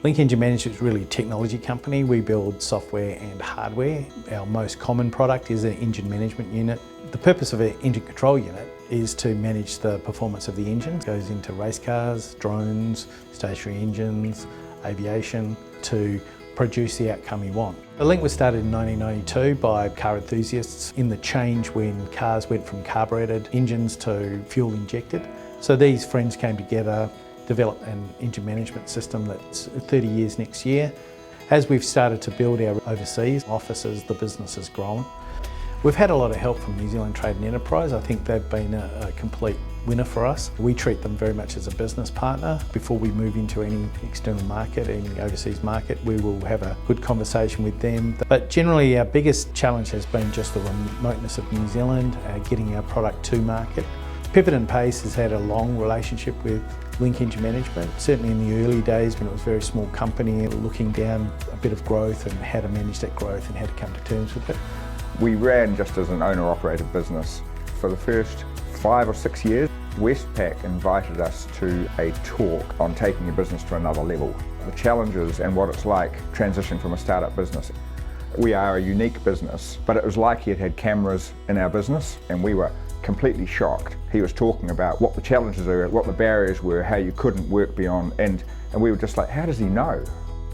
Link Engine Management is really a technology company. We build software and hardware. Our most common product is an engine management unit. The purpose of an engine control unit is to manage the performance of the engine. It goes into race cars, drones, stationary engines, aviation, to produce the outcome you want. The Link was started in 1992 by car enthusiasts in the change when cars went from carburetted engines to fuel injected. So these friends came together, developed an engine management system that's 30 years next year. As we've started to build our overseas offices, the business has grown. We've had a lot of help from New Zealand Trade and Enterprise. I think they've been a complete winner for us. We treat them very much as a business partner. Before we move into any external market, any overseas market, we will have a good conversation with them. But generally our biggest challenge has been just the remoteness of New Zealand, getting our product to market. Pivot and Pace has had a long relationship with Link Engine Management. Certainly in the early days when it was a very small company, looking down a bit of growth and how to manage that growth and how to come to terms with it. We ran just as an owner-operated business. For the first 5 or 6 years, Westpac invited us to a talk on taking a business to another level. The challenges and what it's like transitioning from a startup business. We are a unique business, but it was like he had cameras in our business and we were completely shocked. He was talking about what the challenges are, what the barriers were, how you couldn't work beyond, and we were just like, how does he know?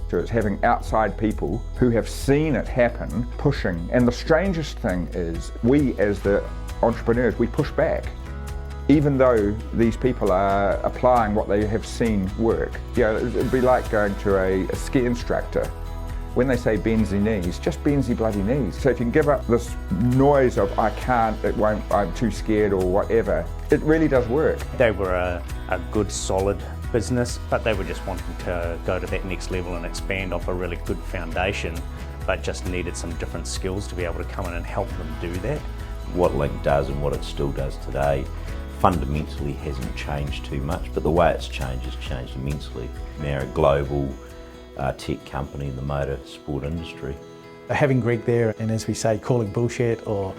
So it's having outside people who have seen it happen, pushing. And the strangest thing is, we as the entrepreneurs, we push back. Even though these people are applying what they have seen work. You know, it'd be like going to a ski instructor. When they say bends your knees, just bends your bloody knees. So if you can give up this noise of I can't, it won't, I'm too scared or whatever, it really does work. They were a good solid business, but they were just wanting to go to that next level and expand off a really good foundation, but just needed some different skills to be able to come in and help them do that. What Link does and what it still does today fundamentally hasn't changed too much, but the way it's changed has changed immensely. We're a global tech company in the motorsport industry. Having Greg there and, as we say, calling bullshit or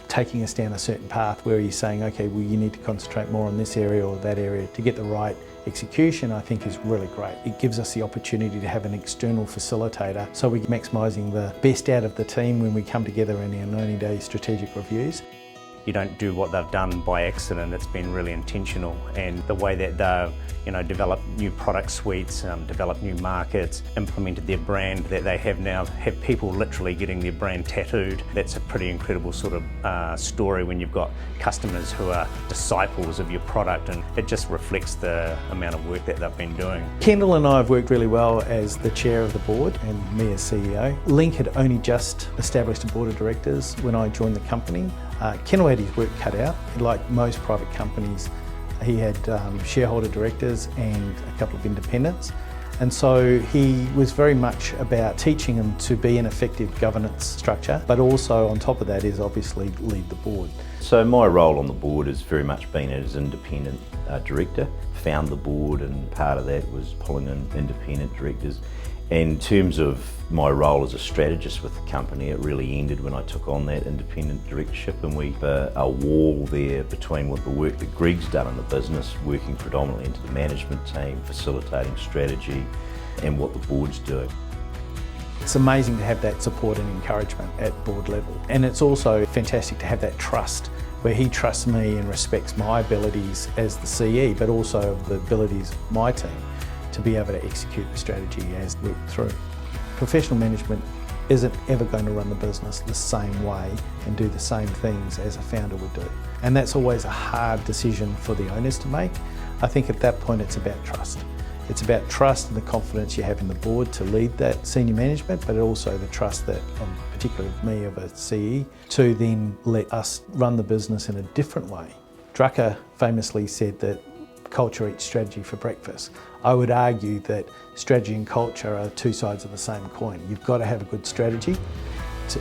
taking us down a certain path where he's saying, okay, well, you need to concentrate more on this area or that area to get the right execution, I think is really great. It gives us the opportunity to have an external facilitator so we're maximising the best out of the team when we come together in our 90-day strategic reviews. You don't do what they've done by accident. It's been really intentional, and the way that they've developed new product suites, developed new markets, implemented their brand that they have now, have people literally getting their brand tattooed. That's a pretty incredible sort of story when you've got customers who are disciples of your product, and it just reflects the amount of work that they've been doing. Kendall and I have worked really well as the chair of the board and me as CEO. Link had only just established a board of directors when I joined the company. Kendall had his work cut out. Like most private companies, he had shareholder directors and a couple of independents. And so he was very much about teaching them to be an effective governance structure, but also on top of that is obviously lead the board. So my role on the board has very much been as independent director. Found the board, and part of that was pulling in independent directors. And in terms of my role as a strategist with the company, it really ended when I took on that independent directorship, and we've a wall there between what the work that Greg's done in the business, working predominantly into the management team, facilitating strategy, and what the board's doing. It's amazing to have that support and encouragement at board level. And it's also fantastic to have that trust where he trusts me and respects my abilities as the CE, but also the abilities of my team to be able to execute the strategy as we work through. Professional management isn't ever going to run the business the same way and do the same things as a founder would do. And that's always a hard decision for the owners to make. I think at that point it's about trust. It's about trust and the confidence you have in the board to lead that senior management, but also the trust that, particularly of me, of a CE, to then let us run the business in a different way. Drucker famously said that culture eats strategy for breakfast. I would argue that strategy and culture are two sides of the same coin. You've got to have a good strategy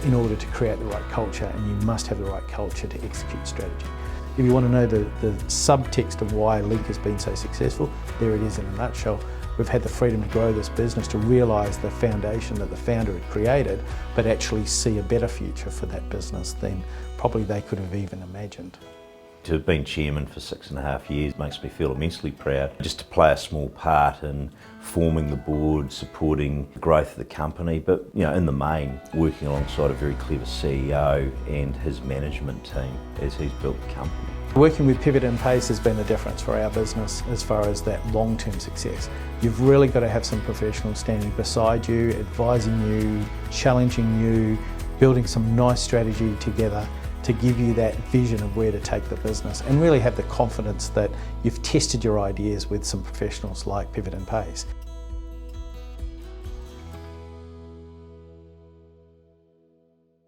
in order to create the right culture, and you must have the right culture to execute strategy. If you want to know the subtext of why Link has been so successful, there it is in a nutshell. We've had the freedom to grow this business, to realise the foundation that the founder had created, but actually see a better future for that business than probably they could have even imagined. To have been chairman for 6.5 years makes me feel immensely proud. Just to play a small part in forming the board, supporting the growth of the company, but in the main, working alongside a very clever CEO and his management team as he's built the company. Working with Pivot and Pace has been the difference for our business as far as that long-term success. You've really got to have some professionals standing beside you, advising you, challenging you, building some nice strategy together to give you that vision of where to take the business, and really have the confidence that you've tested your ideas with some professionals like Pivot and Pace.